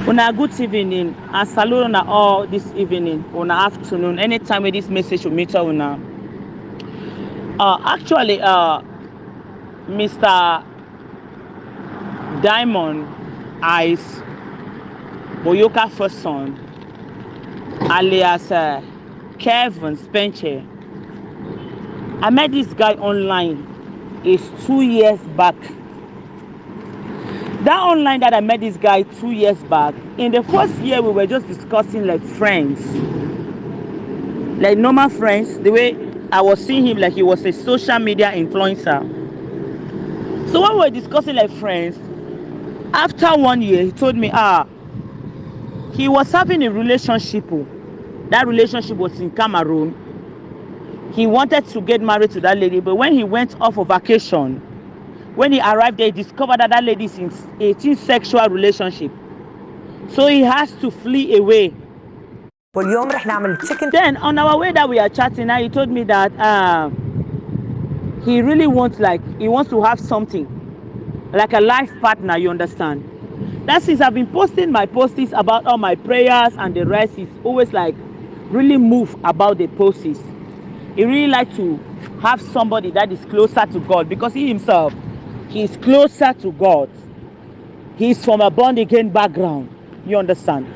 Una good evening. I salute una all this evening, una afternoon, anytime with this message will meet una. Actually, Mr. Diamond Ice Boyoka first son, alias Kevin Spencer. I met this guy online. It's 2 years back. That online that I met this guy 2 years back. In the first year, we were just discussing like friends, like normal friends. The way I was seeing him, like he was a social media influencer. So when we were discussing like friends, after 1 year, he told me, he was having a relationship. That relationship was in Cameroon. He wanted to get married to that lady, but when he went off of vacation, when he arrived there, he discovered that that lady is in 18 sexual relationship. So he has to flee away. واليوم رح نعمل chicken. Then on our way that we are chatting now, he told me that he really wants, like, he wants to have something like a life partner, you understand. That since I've been posting my postings about all my prayers and the rest, he's always like really moved about the posts. He really like to have somebody that is closer to God, because he himself, he is closer to God. He's from a born again background, you understand.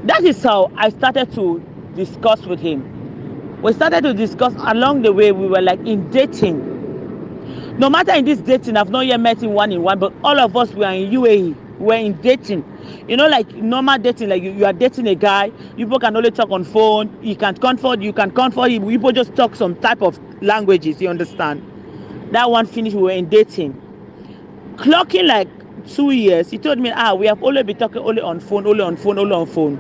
That is how I started to discuss with him. We started to discuss along the way. We were like in dating. No matter in this dating, I've not yet met him one in one, but all of us were in UAE. We're in dating. You know, like normal dating, like you are dating a guy, you people can only talk on phone, you can comfort him, you people just talk some type of languages, you understand. That one finished, we were in dating. Clocking like 2 years, he told me, we have only been talking only on phone, only on phone, only on phone.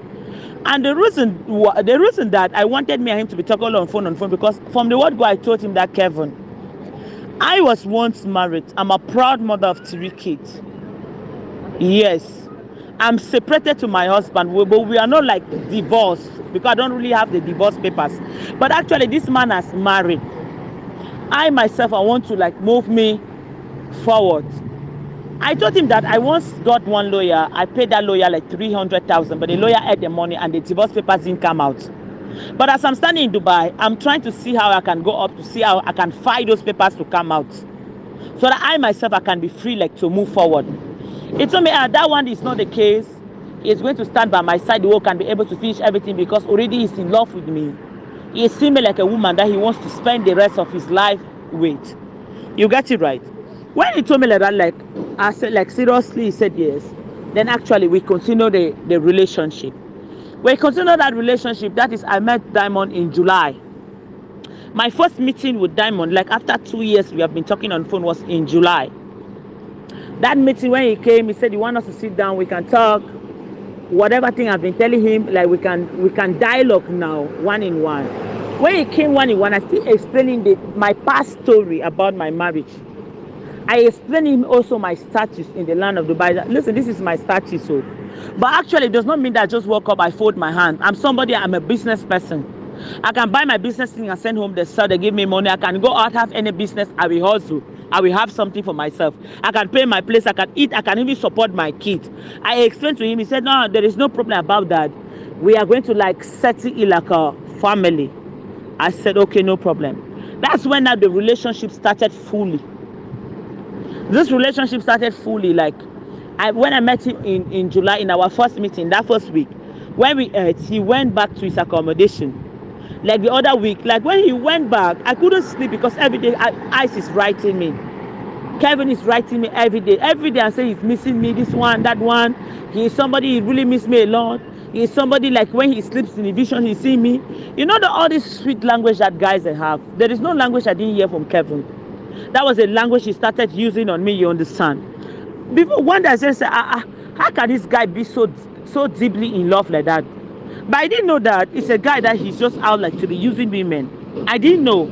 And the reason that I wanted me and him to be talking on phone, because from the word go, I told him that, Kevin, I was once married. I'm a proud mother of 3 kids. Yes. I'm separated to my husband, but we are not like divorced, because I don't really have the divorce papers. But actually, this man has married. I myself, I want to like move me forward. I told him that I once got one lawyer. I paid that lawyer like 300,000, but the lawyer had the money and the divorce papers didn't come out. But as I'm standing in Dubai, I'm trying to see how I can go up to see how I can fight those papers to come out, so that I myself, I can be free, like to move forward. He told me that one is not the case. He's going to stand by my side, the work, and be able to finish everything, because already he's in love with me. He sees me like a woman that he wants to spend the rest of his life with. You get it right. When he told me like that, like I said, like seriously, he said yes. Then actually we continue the relationship. We continue that relationship. That is, I met Diamond in July. My first meeting with Diamond, like after 2 years we have been talking on phone, was in July. That meeting, when he came, he said he wants us to sit down, we can talk. Whatever thing I've been telling him, like we can dialogue now, one in one. When he came one in one, I still explaining my past story about my marriage. I explained him also my status in the land of Dubai. That, listen, this is my status. So, but actually, it does not mean that I just woke up, I fold my hand. I'm a business person. I can buy my business thing and send home the sell. They give me money. I can go out, have any business. I will hustle. I will have something for myself. I can pay my place. I can eat. I can even support my kids. I explained to him. He said, no, there is no problem about that. We are going to like settle it like a family. I said, okay, no problem. That's when now the relationship started fully. This relationship started fully. Like, when I met him in July, in our first meeting, that first week, when we ate, he went back to his accommodation. Like the other week, like when he went back, I couldn't sleep, because every day Ice is writing me. Kevin is writing me every day. Every day I say he's missing me, this one, that one. He is somebody, he really miss me a lot. He is somebody, like when he sleeps in the vision, he see me. You know, all this sweet language that guys they have. There is no language I didn't hear from Kevin. That was a language he started using on me, you understand. Before one day I just said, how can this guy be so deeply in love like that? But I didn't know that it's a guy that he's just out like to be using women. I didn't know.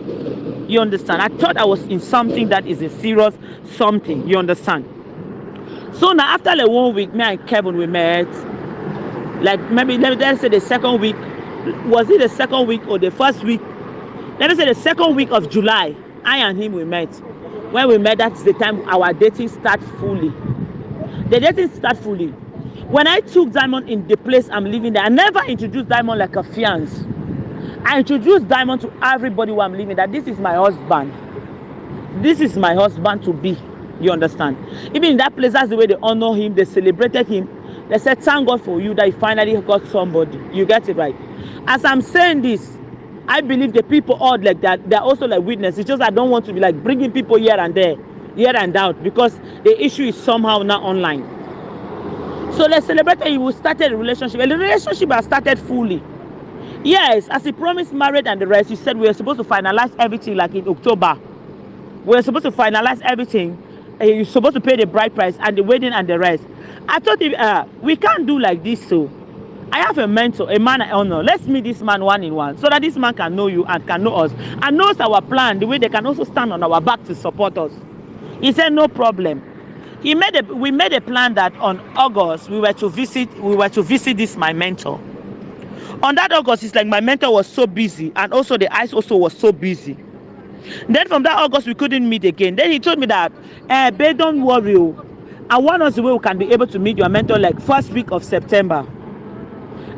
You understand? I thought I was in something that is a serious something. You understand? So now after like 1 week, me and Kevin we met. Like maybe let's say the second week. Was it the second week or the first week? Let me say the second week of July. I and him we met. When we met, that's the time our dating starts fully. The dating starts fully. When I took Diamond in the place I'm living there, I never introduced Diamond like a fiance. I introduced Diamond to everybody who I'm living, that this is my husband. This is my husband to be. You understand? Even in that place, that's the way they honor him. They celebrated him. They said, thank God for you that you finally got somebody. You get it right. As I'm saying this, I believe the people all like that, they're also like witnesses. It's just I don't want to be like bringing people here and there, here and out, because the issue is somehow not online. So they celebrated him. We started a relationship. And the relationship has started fully. Yes, as he promised marriage and the rest, he said we were supposed to finalize everything like in October. We were supposed to finalize everything. You're supposed to pay the bride price and the wedding and the rest. I told him, we can't do like this. So I have a mentor, a man I honor. Let's meet this man one in one, so that this man can know you and can know us and knows our plan, the way they can also stand on our back to support us. He said no problem. We made a plan that on August we were to visit this my mentor. On that August, it's like my mentor was so busy, and also the eyes also was so busy. Then from that August, we couldn't meet again. Then he told me that, babe, don't worry. I want us the way we can be able to meet your mentor like first week of September.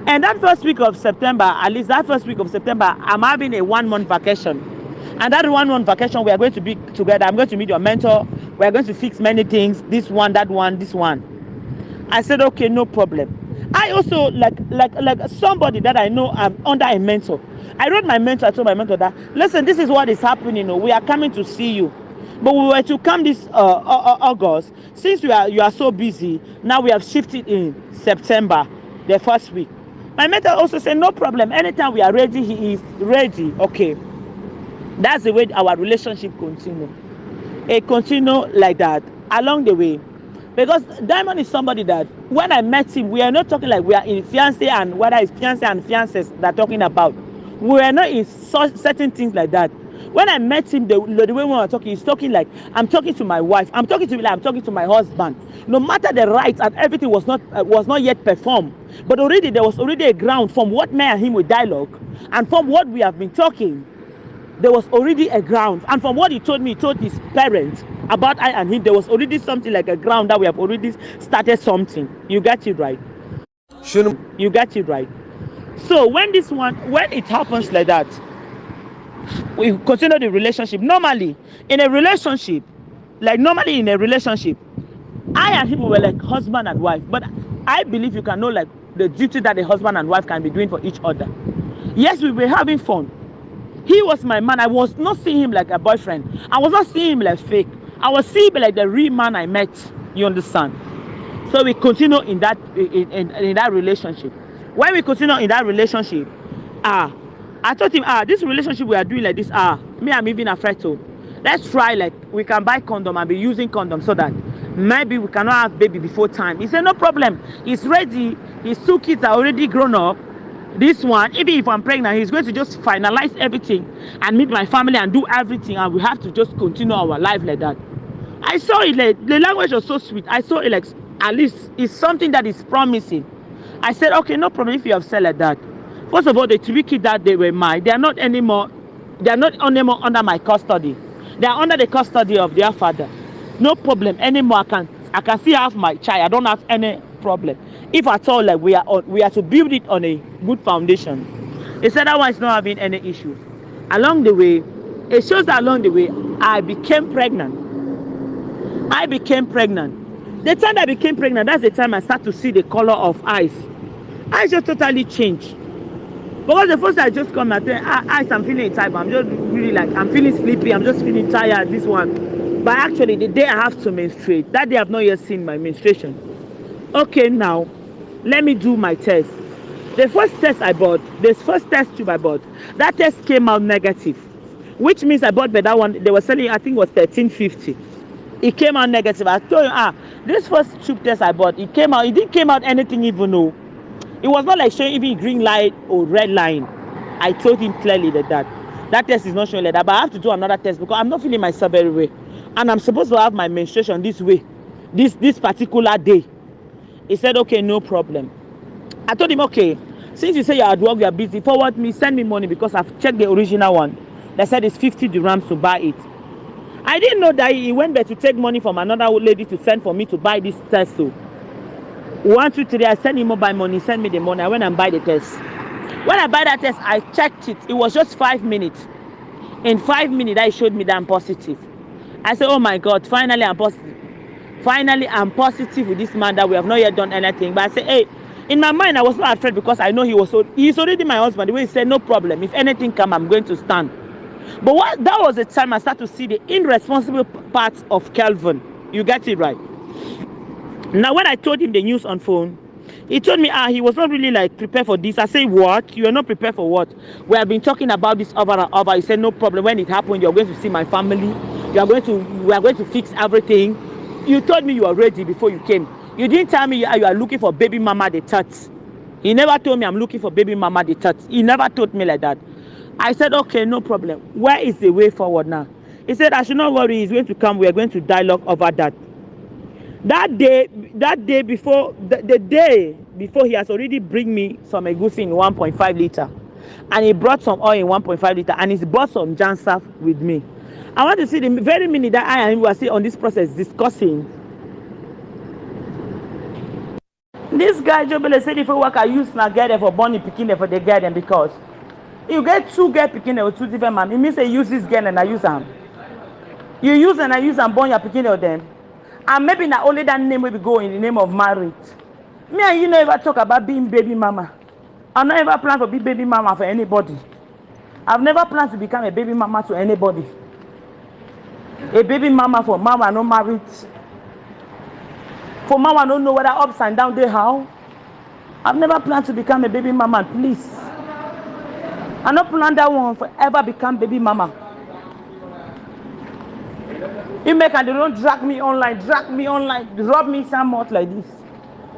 And that first week of September, at least that first week of September, I'm having a 1 month vacation. And that 1 month vacation, we are going to be together. I'm going to meet your mentor. We are going to fix many things. This one, that one, this one. I said, okay, no problem. I also like somebody that I know, I'm under a mentor. I wrote my mentor, I told my mentor that, listen, this is what is happening. We are coming to see you. But we were to come this August. Since you are so busy, now we have shifted in September, the first week. My mentor also said, no problem. Anytime we are ready, he is ready. Okay. That's the way our relationship continue. It continue like that along the way. Because Diamond is somebody that when I met him, we are not talking like we are in fiancé and whether it's fiancé and fiancés they're talking about. We are not in certain things like that. When I met him, the way we were talking, he's talking like I'm talking to my wife. I'm talking to him like I'm talking to my husband. No matter the rights and everything was not yet performed, but already there was already a ground from what me and him we dialogue, and from what we have been talking. There was already a ground, and from what he told me, he told his parents about I and him, there was already something like a ground that we have already started something. You get it right. You get it right. So when it happens like that, we continue the relationship. Normally in a relationship, I and him were like husband and wife. But I believe you can know like the duty that a husband and wife can be doing for each other. Yes, we were having fun. He was my man. I was not seeing him like a boyfriend. I was not seeing him like fake. I was seeing him like the real man I met. You understand? So we continue in that relationship. When we continue in that relationship, I told him, this relationship we are doing like this, me, I'm even afraid to. Let's try like we can buy condom and be using condom so that maybe we cannot have baby before time. He said, no problem. He's ready. His 2 kids are already grown up. This one, even if I'm pregnant, he's going to just finalize everything and meet my family and do everything, and we have to just continue our life like that. I saw it like the language was so sweet. I saw it like at least it's something that is promising. I said, okay, no problem if you have said like that. First of all, the 3 kids that they were mine, they are not anymore under my custody. They are under the custody of their father. No problem anymore. I can still have my child. I don't have any problem. If at all, like we are to build it on a good foundation. He said that one is not having any issues. Along the way, it shows that along the way, I became pregnant. The time I became pregnant, that's the time I start to see the color of eyes. Eyes just totally changed. Because the first time I just come and tell eyes, I'm feeling tired. I'm just really like, I'm feeling sleepy. I'm just feeling tired, this one. But actually, the day I have to menstruate, that day I've not yet seen my menstruation. Okay, now, let me do my test. The first test tube I bought, that test came out negative. Which means I bought that one, they were selling, I think it was $13.50. It came out negative. I told you, this first tube test I bought, it didn't came out anything even though. It was not like showing even green light or red line. I told him clearly that test is not showing like that. But I have to do another test because I'm not feeling myself very well. And I'm supposed to have my menstruation this way, this particular day. He said, okay, no problem. I told him, okay, since you say you're at work, you're busy, send me money because I've checked the original one. They said it's 50 dirhams to buy it. I didn't know that he went there to take money from another lady to send for me to buy this test. So 1, 2, 3. I send him mobile money. Send me the money. I went and buy the test. When I buy that test, I checked it. It was just 5 minutes. In 5 minutes, that showed me that I'm positive. I said, oh my God, finally I'm positive. Finally, I'm positive with this man that we have not yet done anything. But I said, hey, in my mind, I was not afraid because I know he's already my husband. The way he said, no problem. If anything come, I'm going to stand. But that was the time I started to see the irresponsible parts of Calvin. You get it right. Now, when I told him the news on phone, he told me, he was not really like prepared for this. I said, what? You are not prepared for what? We have been talking about this over and over. He said, no problem. When it happened, you're going to see my family. We are going to fix everything. You told me you are ready before you came. You didn't tell me you are looking for baby mama the third. He never told me I'm looking for baby mama the third. He never told me like that. I said, okay, no problem. Where is the way forward now? He said, I should not worry. He's going to come. We are going to dialogue over that. That day before, the day before, he has already bring me some egusi in 1.5 liter, and he brought some oil in 1.5 liter, and he's bought some jansaf with me. I want to see the very minute that I and him were still on this process discussing. This guy Jobele said if you work I use na get for born pikin for the girl them, because you get 2 girl pikin or 2 different man. It means they use this girl and I use them. You use and I use and born your pikin or them. And maybe not only that name will be go in the name of marriage. Me and you never talk about being baby mama. I never plan to be baby mama for anybody. I've never planned to become a baby mama to anybody. A baby mama for mama no married. For mama don't know whether ups and down they how. I've never planned to become a baby mama, please. I don't plan that one forever become baby mama. You make and they don't drag me online, rub me somewhat like this.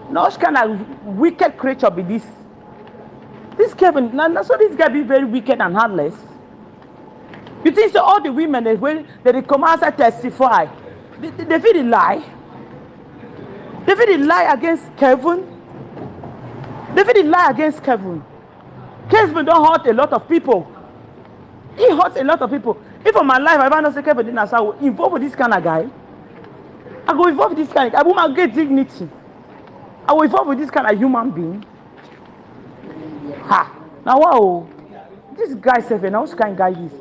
No, which kind of wicked creature be this? This Kevin, now so this guy be very wicked and heartless. You think so all the women they come out and testify, they feel the lie. They feel the lie against Kevin. They feel the lie against Kevin. Kevin don't hurt a lot of people. He hurts a lot of people. If for my life I ever know say Kevin didn't I will involve with this kind of guy. I go involve with this kind of guy. I will get dignity. I will involve with this kind of human being. Ha! Now wow, this guy said, now which kind of guy is?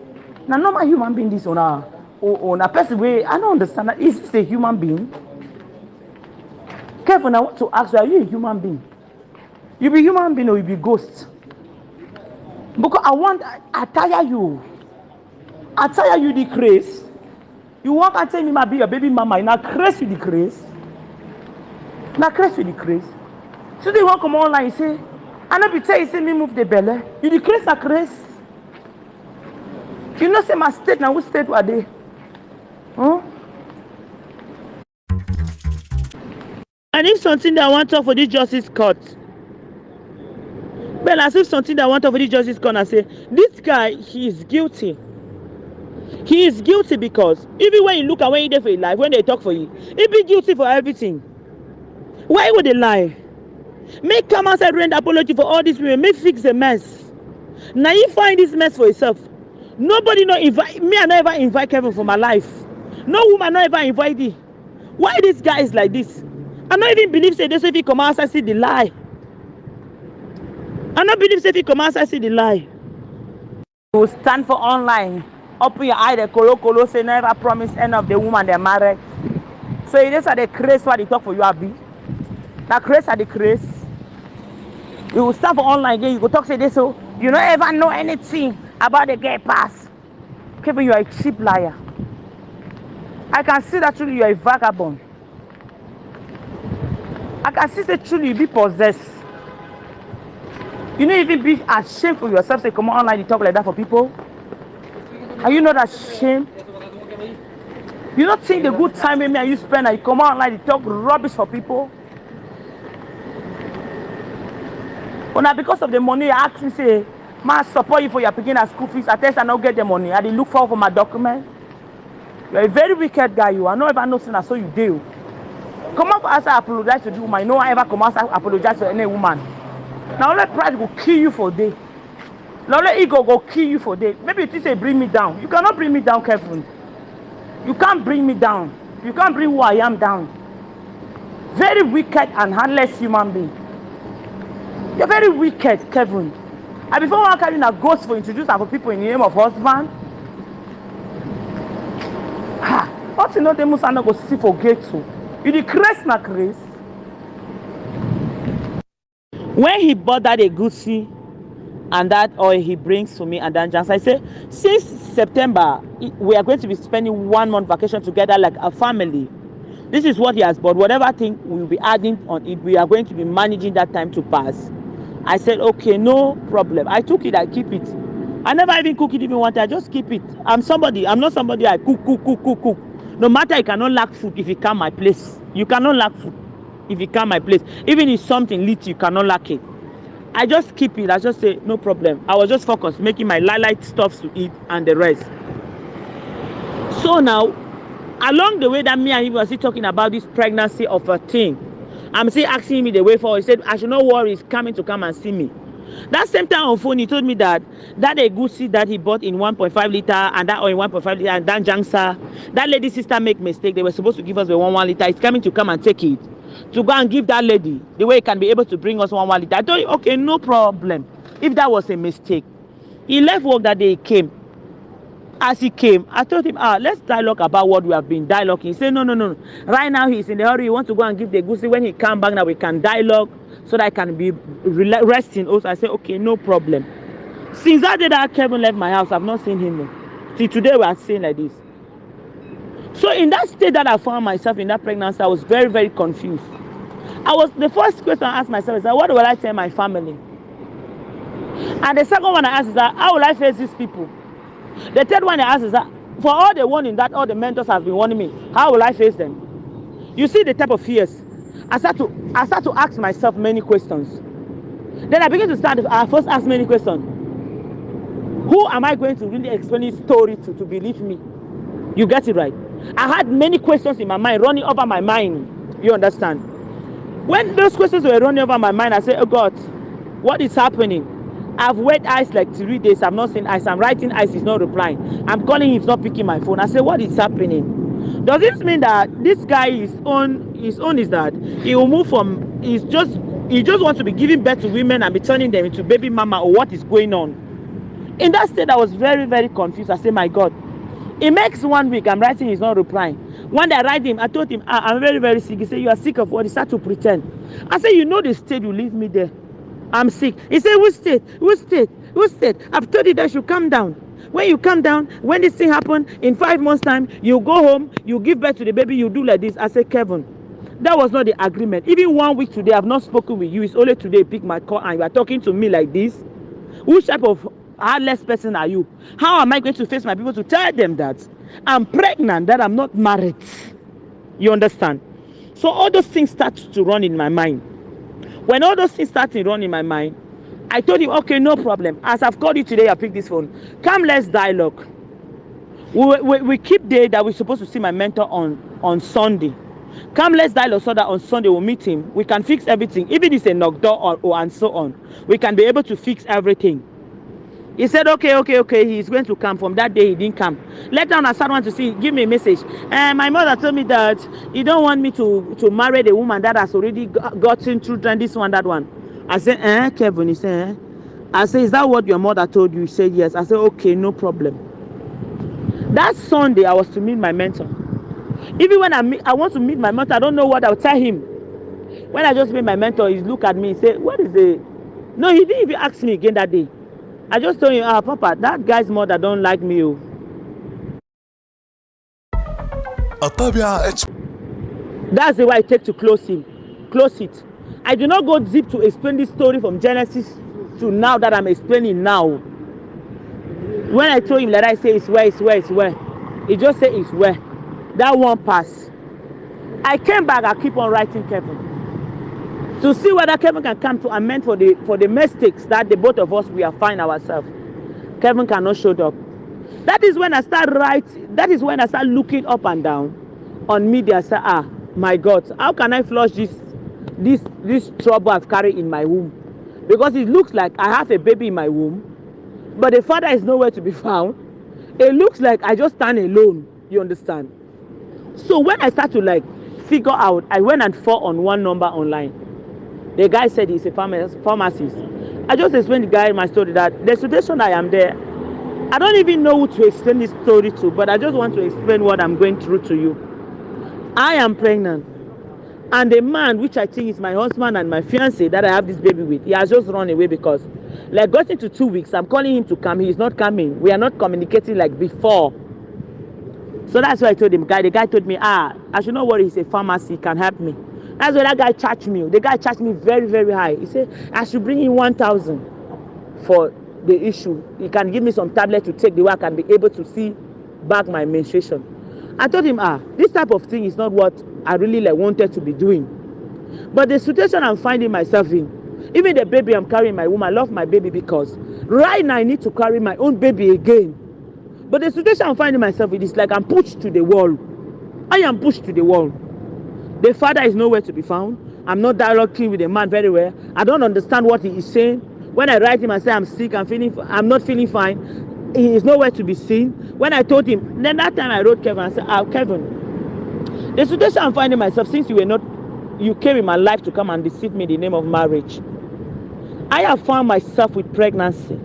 Now normal human being this on a person way. I don't understand that. Is this a human being? Kevin, I want to ask you, are you a human being? You be human being or you be ghost? Because I tire you. I tire you the craze. You want to tell me might be your baby mama, you not crazy with the craze. Not crazy with the craze. So they want to come online and say, I know be tell you say me move the belly. You the craze are craze. You know say my state now which state were they? Huh? And if something that I want to talk for this justice court, well, as if something that I want to talk for this justice court, I say, this guy, he is guilty. He is guilty because even when you look at when you there for your life, when they talk for you, he be guilty for everything. Why would they lie? Make come outside render apology for all these women. Make fix the mess. Now you find this mess for yourself. Nobody not invite me. I never invite Kevin for my life. No woman not ever invite me. Why this guy is like this? I don't even believe say this if he come outside see the lie. I don't believe say if he come outside see the lie. You stand for online. Open your eye, the colo say never promise end of the woman they married. So it is at the craze what they talk for you, Abi. Now craze at the craze. You will stand for online again, you go talk say this, so you don't ever know anything about the gay pass. Kevin, you are a cheap liar. I can see that truly you are a vagabond. I can see that truly you be possessed. You don't even be ashamed for yourself, say come on online, you talk like that for people. And you know that shame? You don't think the good time with me and you spend and you come out online, you talk rubbish for people? But now because of the money, I ask me, say, man, support you for your picking at school fees. I tell you, I don't get the money. I didn't look for my document. You're a very wicked guy, you are. Not ever nothing I saw you do. Come up as I apologize to the woman. No one ever come out and apologize to any woman. Now let pride go kill you for a day. Now let ego go kill you for a day. Maybe you say bring me down. You cannot bring me down, Kevin. You can't bring me down. You can't bring who I am down. Very wicked and heartless human being. You're very wicked, Kevin. And before one carrying a ghost for introduce her for people in the name of husband, what you know the must not go see for gate to. You the Christ na Chris. When he bought that egusi and that oil he brings to me and then just I say, since September we are going to be spending 1 month vacation together like a family. This is what he has bought. Whatever thing we will be adding on it, we are going to be managing that time to pass. I said, okay, no problem. I took it, I keep it. I never even cook it even one time. I just keep it. I'm not somebody I cook. No matter, you cannot lack food if you come my place. You cannot lack food if you come my place. Even if something little, you cannot lack it. I just keep it. I just say, no problem. I was just focused, making my light stuff to eat and the rest. So now, along the way that me and him were still talking about this pregnancy of a thing, I'm still asking me the way forward. He said, I should not worry, he's coming to come and see me. That same time on phone, he told me that egusi that he bought in 1.5 liter and that oil in 1.5 liter and that jangsa, that lady's sister make mistake. They were supposed to give us the 1 liter. He's coming to come and take it to go and give that lady the way he can be able to bring us 1 liter. I told him, okay, no problem. If that was a mistake, he left work that day. He came. As he came, I told him, let's dialogue about what we have been dialoguing. He said, no. Right now he's in the hurry. He wants to go and give the goosey. When he come back, now we can dialogue so that I can be resting. Also, I said, okay, no problem. Since that day that Kevin left my house, I've not seen him. Till today, we are seeing like this. So in that state that I found myself in that pregnancy, I was very, very confused. The first question I asked myself is that, what will I tell my family? And the second one I asked is that, how will I face these people? The third one I asked is that, for all the warning that all the mentors have been warning me, how will I face them? You see the type of fears. I start to ask myself many questions. Then I begin I first ask many questions. Who am I going to really explain this story to believe me? You get it right. I had many questions in my mind, running over my mind. You understand? When those questions were running over my mind, I said, oh God, what is happening? I've wait eyes like 3 days. I've not seen eyes. I'm writing eyes. He's not replying. I'm calling him. He's not picking my phone. I say, what is happening? Does this mean that this guy his own is that he will move from he just wants to be giving birth to women and be turning them into baby mama, or what is going on? In that state, I was very, very confused. I say, my God, it makes 1 week. I'm writing. He's not replying. When I write him, I told him, I'm very, very sick. He said, you are sick of what? He started to pretend. I said, you know the state you leave me there. I'm sick. He said, which state? I've told you that you should calm down. When you calm down, when this thing happen, in 5 months time, you go home, you give birth to the baby, you do like this. I said, Kevin, that was not the agreement. Even 1 week today, I've not spoken with you. It's only today you pick my call and you are talking to me like this. Which type of heartless person are you? How am I going to face my people to tell them that I'm pregnant, that I'm not married? You understand? So all those things start to run in my mind. When all those things started running in my mind, I told him, okay, no problem. As I've called you today, I picked this phone. Come, let's dialogue. We keep day that we're supposed to see my mentor on Sunday. Come, let's dialogue so that on Sunday we'll meet him. We can fix everything. Even if it's a knock door or and so on, we can be able to fix everything. He said, okay. He's going to come. From that day, he didn't come. Later on, I started wanting to see, give me a message. My mother told me that he don't want me to marry the woman that has already gotten children, this one, that one. I said, Kevin, he said, I said, is that what your mother told you? He said, yes. I said, okay, no problem. That Sunday, I was to meet my mentor. Even when I want to meet my mentor, I don't know what I'll tell him. When I just meet my mentor, he look at me, he said, what is the... No, he didn't even ask me again that day. I just told him, Papa, that guy's mother don't like me. That's the way I take to close it. I do not go deep to explain this story from Genesis to now that I'm explaining now. When I told him that, I say it's where. He just say it's where. That one pass. I came back, I keep on writing Kevin to see whether Kevin can come to amend for the mistakes that the both of us we are find ourselves. Kevin cannot show up. That is when I start writing. That is when I start looking up and down on media. I say, my God, how can I flush this trouble I've carried in my womb? Because it looks like I have a baby in my womb, but the father is nowhere to be found. It looks like I just stand alone. You understand? So when I start to figure out, I went and fought on one number online. The guy said he's a pharmacist. I just explained the guy my story, that the situation I am there, I don't even know who to explain this story to, but I just want to explain what I'm going through to you. I am pregnant, and the man, which I think is my husband and my fiance that I have this baby with, he has just run away because, like, got into 2 weeks. I'm calling him to come. He is not coming. We are not communicating like before. So that's why I told him, the guy told me, I should not worry, he's a pharmacy, he can help me. That's why that guy charged me. The guy charged me very, very high. He said, I should bring in 1,000 for the issue. He can give me some tablet to take the way I can be able to see back my menstruation. I told him, this type of thing is not what I really wanted to be doing. But the situation I'm finding myself in, even the baby I'm carrying, my womb, I love my baby because right now I need to carry my own baby again. But the situation I'm finding myself in is like I'm pushed to the wall. I am pushed to the wall. The father is nowhere to be found. I'm not dialoguing with the man very well. I don't understand what he is saying. When I write him and say I'm sick, I'm not feeling fine, he is nowhere to be seen. When I told him, then that time I wrote Kevin, I said, Kevin, the situation I'm finding myself, since you came in my life to come and deceive me in the name of marriage, I have found myself with pregnancy.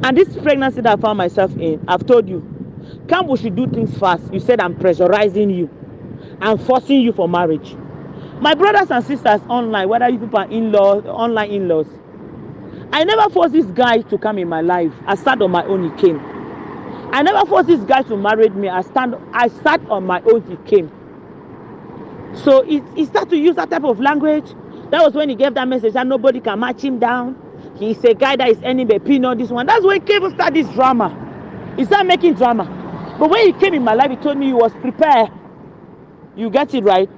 And this pregnancy that I found myself in, I've told you, come, we should do things fast. You said I'm pressurizing you. I'm forcing you for marriage. My brothers and sisters online, whether you people are in-laws, online in-laws, I never forced this guy to come in my life. I sat on my own, he came. I never forced this guy to marry me. I sat on my own, he came. So he started to use that type of language. That was when he gave that message that nobody can match him down. He's a guy that is earning the peanut, this one. That's when Kevin started this drama. He started making drama. But when he came in my life, he told me he was prepared. You get it right?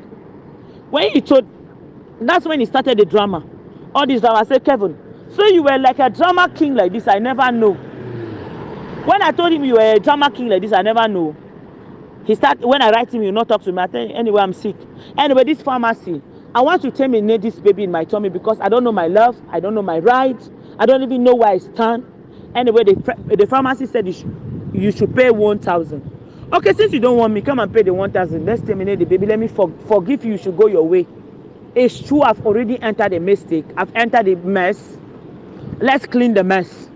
That's when he started the drama. All this drama. I said, Kevin, so you were like a drama king like this, I never know. When I told him you were a drama king like this, I never know. When I write him, he will not talk to me. I tell him, anyway, I'm sick. Anyway, this pharmacy, I want to terminate this baby in my tummy because I don't know my love, I don't know my rights, I don't even know where I stand. Anyway, the pharmacy said you should pay 1,000. Okay, since you don't want me, come and pay the 1,000. Let's terminate the baby. Let me forgive you. You should go your way. It's true, I've already entered a mistake. I've entered a mess. Let's clean the mess.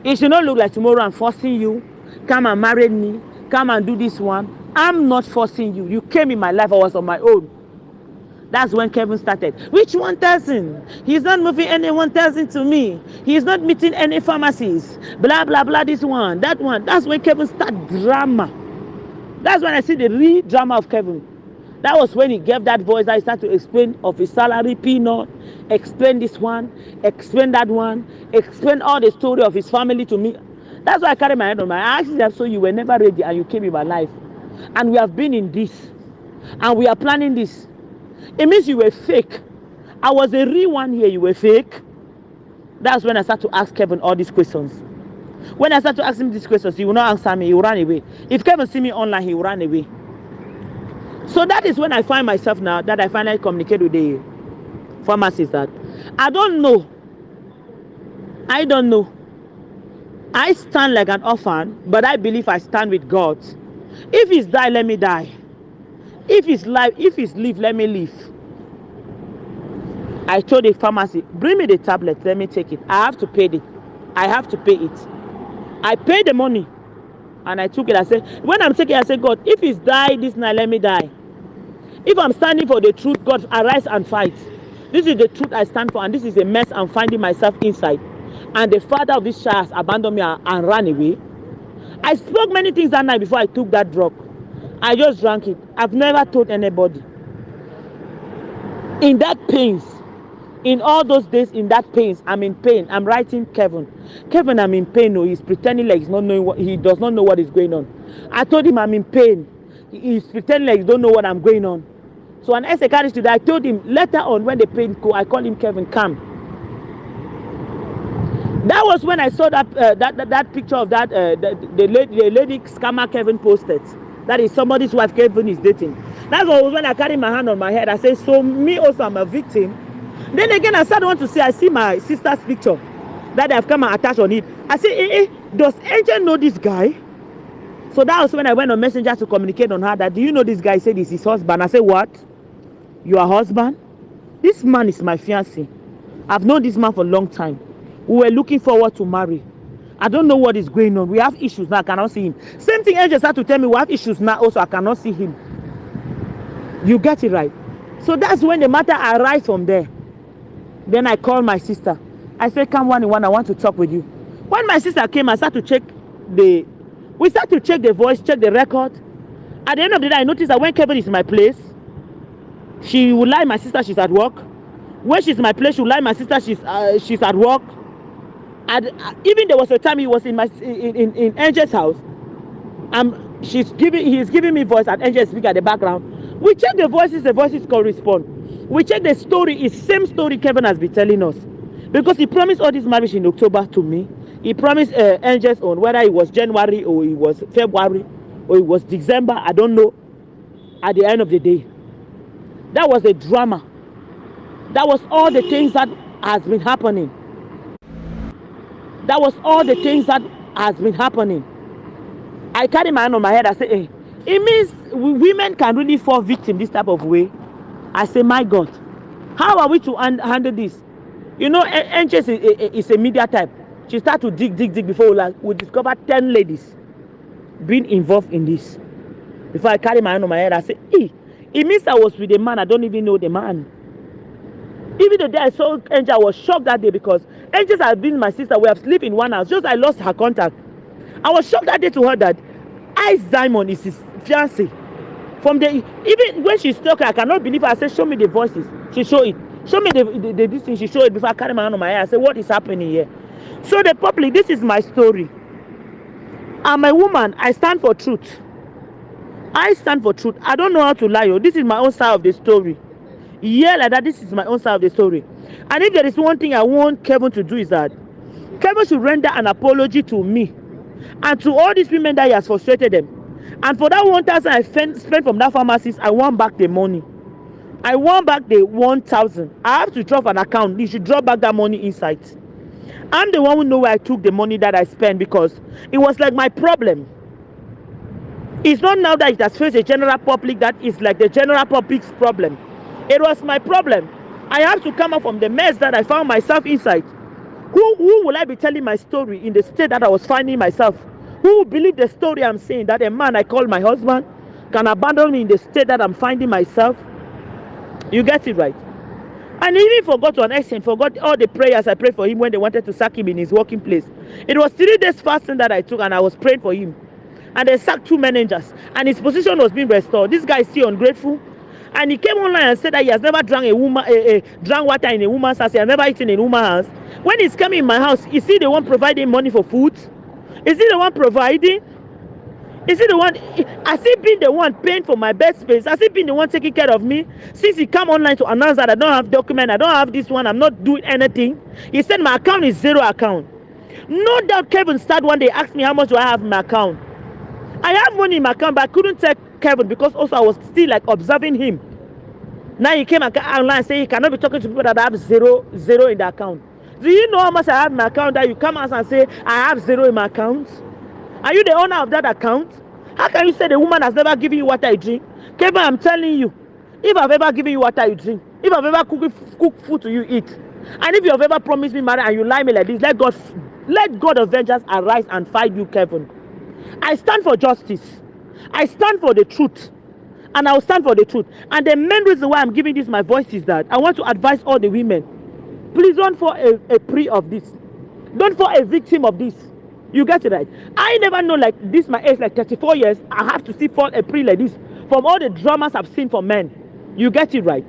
It should not look like tomorrow I'm forcing you. Come and marry me. Come and do this one. I'm not forcing you. You came in my life. I was on my own. That's when Kevin started. Which 1,000? He's not moving any 1,000 to me. He's not meeting any pharmacies. Blah, blah, blah. This one, that one. That's when Kevin started drama. That's when I see the real drama of Kevin. That was when he gave that voice. I started to explain of his salary, peanut, explain this one, explain that one, explain all the story of his family to me. That's why I carry my head on my. I asked him, so you were never ready and you came in my life. And we have been in this. And we are planning this. It means you were fake. I was a real one here, you were fake. That's when I started to ask Kevin all these questions. When I started to ask him these questions, he will not answer me, he will run away. If Kevin see me online, he will run away. So that is when I find myself now that I finally communicate with the pharmacist that I don't know. I stand like an orphan, but I believe I stand with God. If he's die, let me die. If he's live, let me live. I told the pharmacy, bring me the tablet, let me take it. I have to pay it. I paid the money and I took it. I said, when I'm taking it, I said, God, if he's die this night, let me die. If I'm standing for the truth, God, arise and fight. This is the truth I stand for, and this is a mess I'm finding myself inside. And the father of this child has abandoned me and ran away. I spoke many things that night before I took that drug. I just drank it. I've never told anybody. In that pains, in all those days, in that pains, I'm in pain. I'm writing Kevin, I'm in pain. No, he's pretending like he does not know what is going on. I told him I'm in pain. He's pretending like he don't know what I'm going on. So an essay carries to that. I told him later on when the pain go, I call him Kevin, come. That was when I saw that picture of that the lady scammer Kevin posted. That is somebody's wife Kevin is dating. That was when I carried my hand on my head. I said, so me also I'm a victim. Then again I started want to say, I see my sister's picture that they have come and attached on it. I say, does Angel know this guy? So that was when I went on Messenger to communicate on her that, do you know this guy said he's his husband? I said, what? You are husband? This man is my fiancé. I've known this man for a long time. We were looking forward to marry. I don't know what is going on. We have issues now. I cannot see him. Same thing Angels had to tell me. We have issues now also. I cannot see him. You get it right. So that's when the matter arises from there. Then I called my sister. I said, come one in one. I want to talk with you. When my sister came, I started to check we start to check the voice, check the record. At the end of the day, I noticed that when Kevin is in my place, she will lie my sister she's at work. When she's in my place, she will lie my sister she's at work. And even there was a time he was in Angel's house. He's giving me voice and Angel speak at the background. We check the voices correspond. We check the story, it's same story Kevin has been telling us. Because he promised all this marriage in October to me. He promised Angel's on whether it was January or it was February or it was December, I don't know. At the end of the day, that was a drama. That was all the things that has been happening. That was all the things that has been happening. I carry my hand on my head. I say, hey, it means women can really fall victim this type of way. I say, my God, how are we to handle this? You know, Angel is a media type. She start to dig before we discover 10 ladies being involved in this. Before I carry my hand on my head, I say, hey, it means I was with a man. I don't even know the man. Even the day I saw Angel, I was shocked that day because Angel has been my sister. We have slept in one house. Just I lost her contact. I was shocked that day to her that Ice Diamond is his fiancé. From the even when she's talking, I cannot believe her. I said, show me the voices. She showed it. Show me the this thing. She showed it before I carry my hand on my head. I said, what is happening here? So the public, this is my story. I'm a woman. I stand for truth. I stand for truth. I don't know how to lie. This is my own side of the story. Yeah, like that. This is my own side of the story. And if there is one thing I want Kevin to do is that Kevin should render an apology to me and to all these women that he has frustrated them. And for that 1,000 I spent from that pharmacist, I want back the money. I want back the 1,000. I have to drop an account. You should drop back that money inside. I'm the one who know where I took the money that I spent because it was like my problem. It's not now that it has faced the general public that is like the general public's problem. It was my problem. I have to come out from the mess that I found myself inside. Who will I be telling my story in the state that I was finding myself? Who will believe the story I'm saying that a man I call my husband can abandon me in the state that I'm finding myself? You get it right. And he even forgot to an extent, forgot all the prayers I prayed for him when they wanted to sack him in his working place. It was 3 days fasting that I took and I was praying for him. And they sacked 2 managers and his position was being restored. This guy is still ungrateful. And he came online and said that he has never drank drank water in a woman's house. He has never eaten in a woman's house. When he's coming in my house, is he the one providing money for food? Is he the one providing? Is he the one? Has he been the one paying for my bed space? Has he been the one taking care of me? Since he come online to announce that I don't have document, I don't have this one, I'm not doing anything. He said my account is 0 account. No doubt Kevin started one day asked me how much do I have in my account. I have money in my account, but I couldn't tell Kevin because also I was still like observing him. Now he came online and said he cannot be talking to people that have zero in the account. Do you know how much I have in my account that you come out and say I have 0 in my account? Are you the owner of that account? How can you say the woman has never given you water you drink? Kevin, I'm telling you, if I've ever given you water you drink, if I've ever cooked food to you eat, and if you have ever promised me marriage and you lie me like this, let God of vengeance arise and fight you, Kevin. I stand for justice. I stand for the truth. And I will stand for the truth. And the main reason why I'm giving this my voice is that I want to advise all the women. Please don't fall a prey of this. Don't fall a victim of this. You get it right. I never know like this my age, like 34 years, I have to see fall a prey like this from all the dramas I've seen from men. You get it right.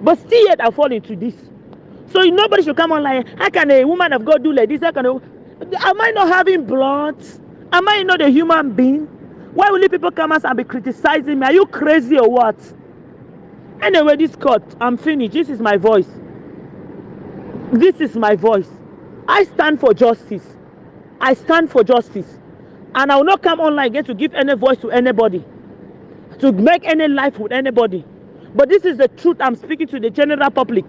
But still yet I fall into this. So nobody should come online. How can a woman of God do like this? Am I not having blood? Am I not a human being? Why will people come out and be criticizing me? Are you crazy or what? Anyway, this court, I'm finished. This is my voice. This is my voice. I stand for justice. I stand for justice. And I will not come online again to give any voice to anybody, to make any life with anybody. But this is the truth I'm speaking to the general public.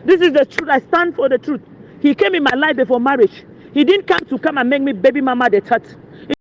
This is the truth. I stand for the truth. He came in my life before marriage. He didn't come and make me baby mama the third.